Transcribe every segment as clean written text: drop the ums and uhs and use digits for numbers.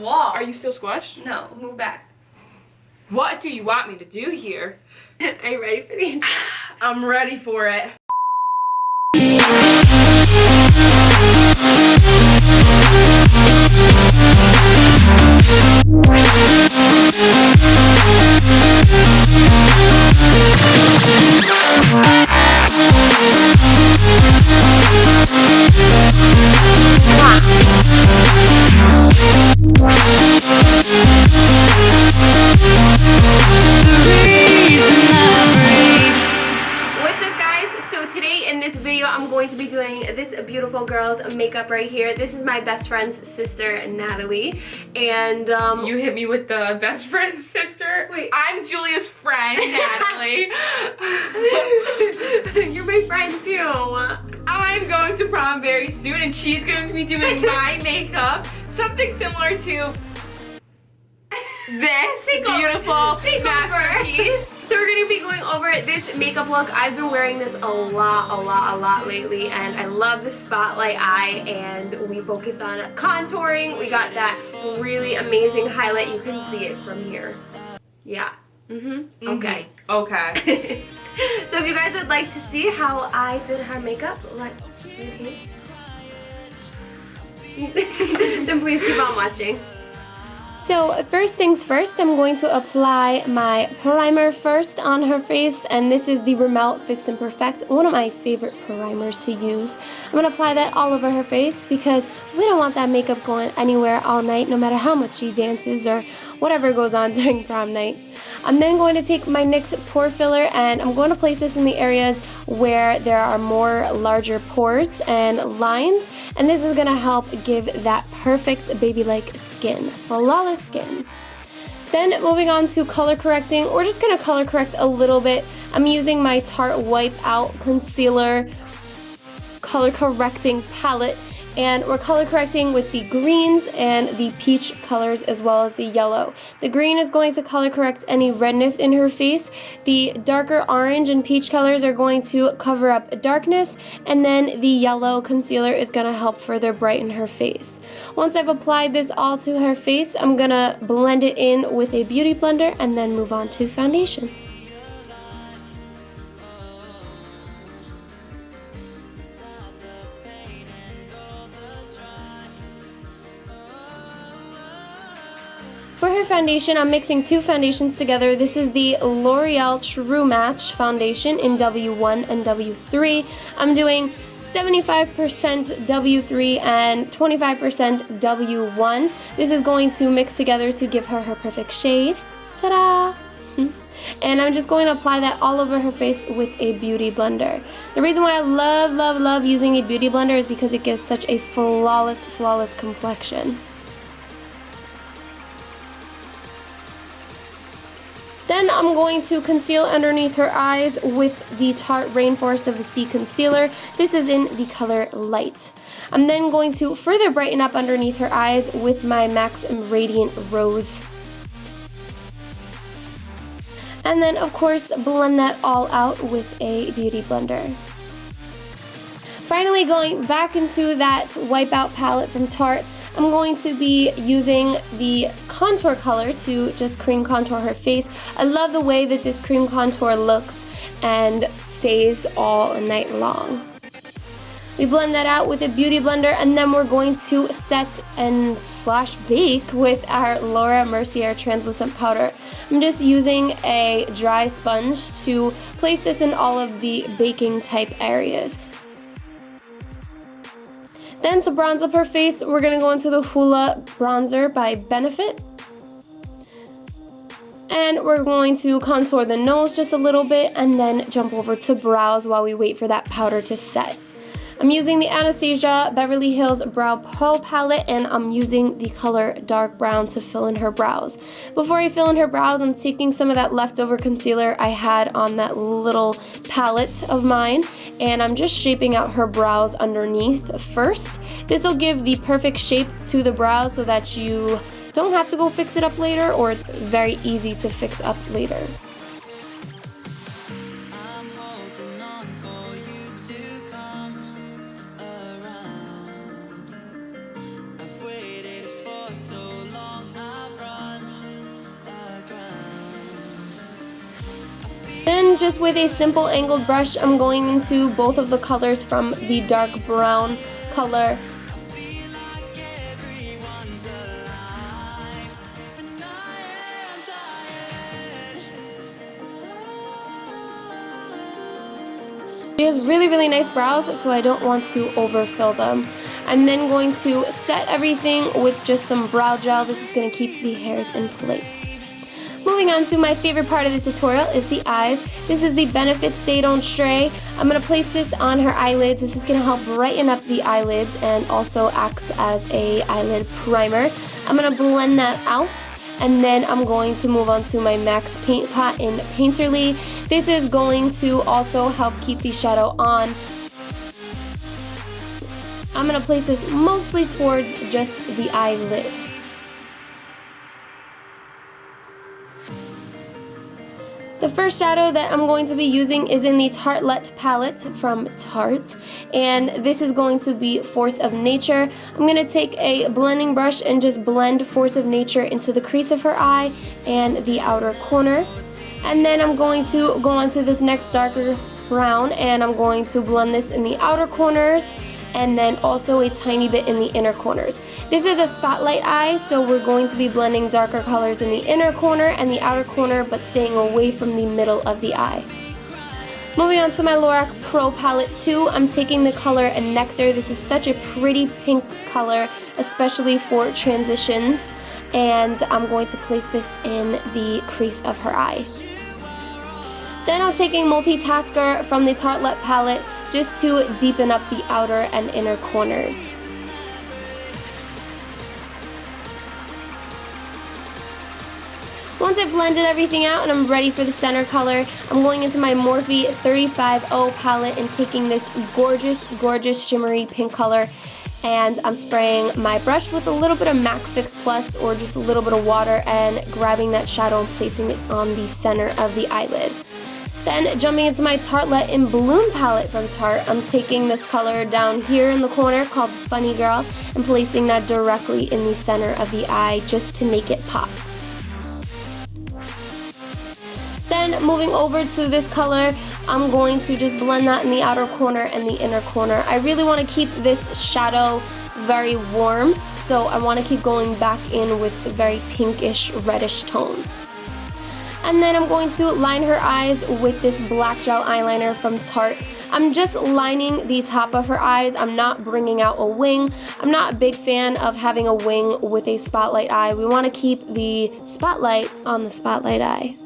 wall. Are you still squished? No, move back. What do you want me to do here? Are you ready for the intro? I'm ready for it. I'm going to be doing this beautiful girl's makeup right here. This is my best friend's sister, Natalie, and you hit me with the best friend's sister. Wait, I'm Julia's friend, Natalie. You're my friend too. I'm going to prom very soon, and she's going to be doing my makeup. Something similar to this beautiful masterpiece. So we're going to be going over this makeup look. I've been wearing this a lot lately, and I love the spotlight eye, and we focused on contouring. We got that really amazing highlight. You can see it from here. Yeah. Okay. Okay. So if you guys would like to see how I did her makeup, right here, then please keep on watching. So first things first, I'm going to apply my primer first on her face, and this is the Rimmel Fix and Perfect, one of my favorite primers to use. I'm going to apply that all over her face because we don't want that makeup going anywhere all night, no matter how much she dances or whatever goes on during prom night. I'm then going to take my NYX Pore Filler, and I'm going to place this in the areas where there are more larger pores and lines, and this is going to help give that perfect baby-like skin, flawless skin. Then moving on to color correcting, we're just going to color correct a little bit. I'm using my Tarte Wipeout Concealer color correcting palette, and we're color correcting with the greens and the peach colors as well as the yellow. The green is going to color correct any redness in her face. The darker orange and peach colors are going to cover up darkness, and then the yellow concealer is going to help further brighten her face. Once I've applied this all to her face, I'm going to blend it in with a beauty blender and then move on to foundation. For her foundation, I'm mixing two foundations together. This is the L'Oreal True Match foundation in W1 and W3. I'm doing 75% W3 and 25% W1. This is going to mix together to give her perfect shade. Ta-da! And I'm just going to apply that all over her face with a beauty blender. The reason why I love using a beauty blender is because it gives such a flawless complexion. Then I'm going to conceal underneath her eyes with the Tarte Rainforest of the Sea concealer. This is in the color Light. I'm then going to further brighten up underneath her eyes with my MAC Radiant Rose. And then, of course, blend that all out with a beauty blender. Finally, going back into that Wipeout palette from Tarte, I'm going to be using the contour color to just cream contour her face. I love the way that this cream contour looks and stays all night long. We blend that out with a beauty blender, and then we're going to set and / bake with our Laura Mercier translucent powder. I'm just using a dry sponge to place this in all of the baking type areas. Then to bronze up her face, we're going to go into the Hoola bronzer by Benefit. And we're going to contour the nose just a little bit and then jump over to brows while we wait for that powder to set. I'm using the Anastasia Beverly Hills Brow Pro Palette, and I'm using the color Dark Brown to fill in her brows. Before I fill in her brows, I'm taking some of that leftover concealer I had on that little palette of mine, and I'm just shaping out her brows underneath first. This will give the perfect shape to the brows so that you don't have to go fix it up later, or it's very easy to fix up later. just with a simple angled brush, I'm going into both of the colors from the dark brown color. She has really, really nice brows, so I don't want to overfill them. I'm then going to set everything with just some brow gel. This is going to keep the hairs in place. Moving on to my favorite part of this tutorial is the eyes. This is the Benefit Stay Don't Stray. I'm going to place this on her eyelids. This is going to help brighten up the eyelids and also acts as a eyelid primer. I'm going to blend that out. And then I'm going to move on to my MAC's Paint Pot in Painterly. This is going to also help keep the shadow on. I'm going to place this mostly towards just the eyelid. The first shadow that I'm going to be using is in the Tartelette palette from Tarte, and this is going to be Force of Nature. I'm going to take a blending brush and just blend Force of Nature into the crease of her eye and the outer corner. And then I'm going to go on to this next darker brown, and I'm going to blend this in the outer corners and then also a tiny bit in the inner corners. This is a spotlight eye, so we're going to be blending darker colors in the inner corner and the outer corner, but staying away from the middle of the eye. Moving on to my Lorac Pro Palette 2, I'm taking the color Nectar. This is such a pretty pink color, especially for transitions, and I'm going to place this in the crease of her eye. Then I'm taking Multitasker from the Tartelette palette just to deepen up the outer and inner corners. Once I've blended everything out and I'm ready for the center color, I'm going into my Morphe 350 palette and taking this gorgeous, gorgeous shimmery pink color, and I'm spraying my brush with a little bit of MAC Fix Plus or just a little bit of water and grabbing that shadow and placing it on the center of the eyelid. Then jumping into my Tartelette in Bloom palette from Tarte, I'm taking this color down here in the corner called Funny Girl and placing that directly in the center of the eye just to make it pop. Then moving over to this color, I'm going to just blend that in the outer corner and the inner corner. I really want to keep this shadow very warm, so I want to keep going back in with very pinkish, reddish tones. And then I'm going to line her eyes with this black gel eyeliner from Tarte. I'm just lining the top of her eyes. I'm not bringing out a wing. I'm not a big fan of having a wing with a spotlight eye. We want to keep the spotlight on the spotlight eye.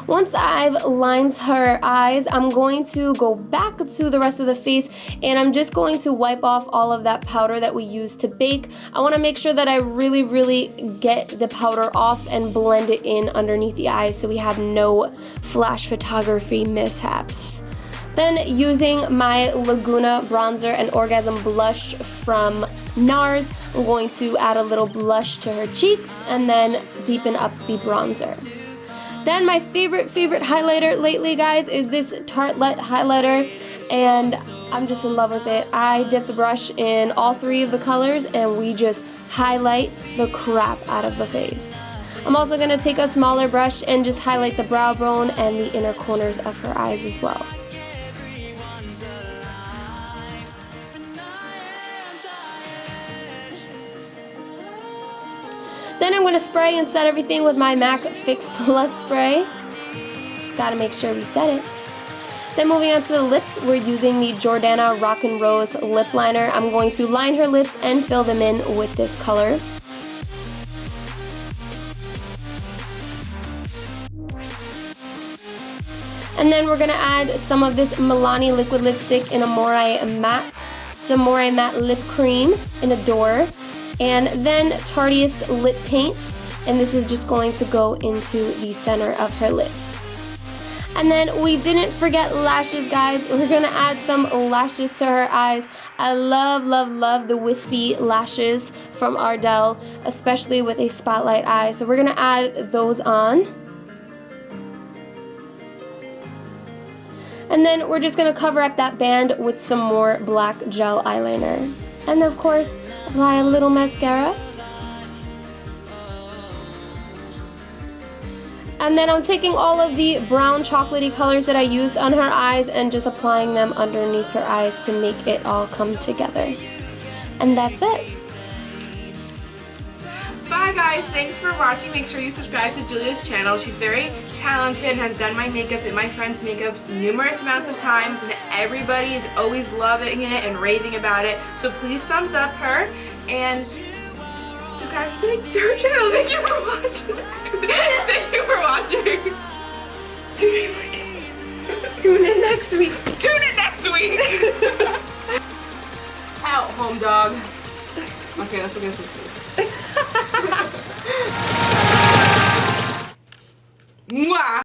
Once I've lined her eyes, I'm going to go back to the rest of the face and I'm just going to wipe off all of that powder that we used to bake. I want to make sure that I really, really get the powder off and blend it in underneath the eyes so we have no flash photography mishaps. Then using my Laguna bronzer and Orgasm blush from NARS, I'm going to add a little blush to her cheeks and then deepen up the bronzer. Then my favorite highlighter lately, guys, is this Tartelette highlighter, and I'm just in love with it. I dip the brush in all three of the colors, and we just highlight the crap out of the face. I'm also going to take a smaller brush and just highlight the brow bone and the inner corners of her eyes as well. Then I'm going to spray and set everything with my MAC Fix Plus spray. Gotta make sure we set it. Then moving on to the lips, we're using the Jordana Rock and Rose lip liner. I'm going to line her lips and fill them in with this color. And then we're going to add some of this Milani liquid lipstick in Amore Matte, some Amore Matte lip cream in Adore, and then Tarteist lip paint, and this is just going to go into the center of her lips. And then we didn't forget lashes, guys. We're gonna add some lashes to her eyes. I love, love, love the wispy lashes from Ardell, especially with a spotlight eye. So we're gonna add those on. And then we're just gonna cover up that band with some more black gel eyeliner. And of course, apply a little mascara. And then I'm taking all of the brown chocolatey colors that I used on her eyes and just applying them underneath her eyes to make it all come together. And that's it. Bye guys, thanks for watching. Make sure you subscribe to Julia's channel. She's very talented and has done my makeup and my friends' makeups numerous amounts of times, and everybody is always loving it and raving about it. So please thumbs up her and subscribe to her channel. Thank you for watching. Thank you for watching. Tune in next week. Tune in next week. Out, home dog. Okay, let's go get some food. Mwah!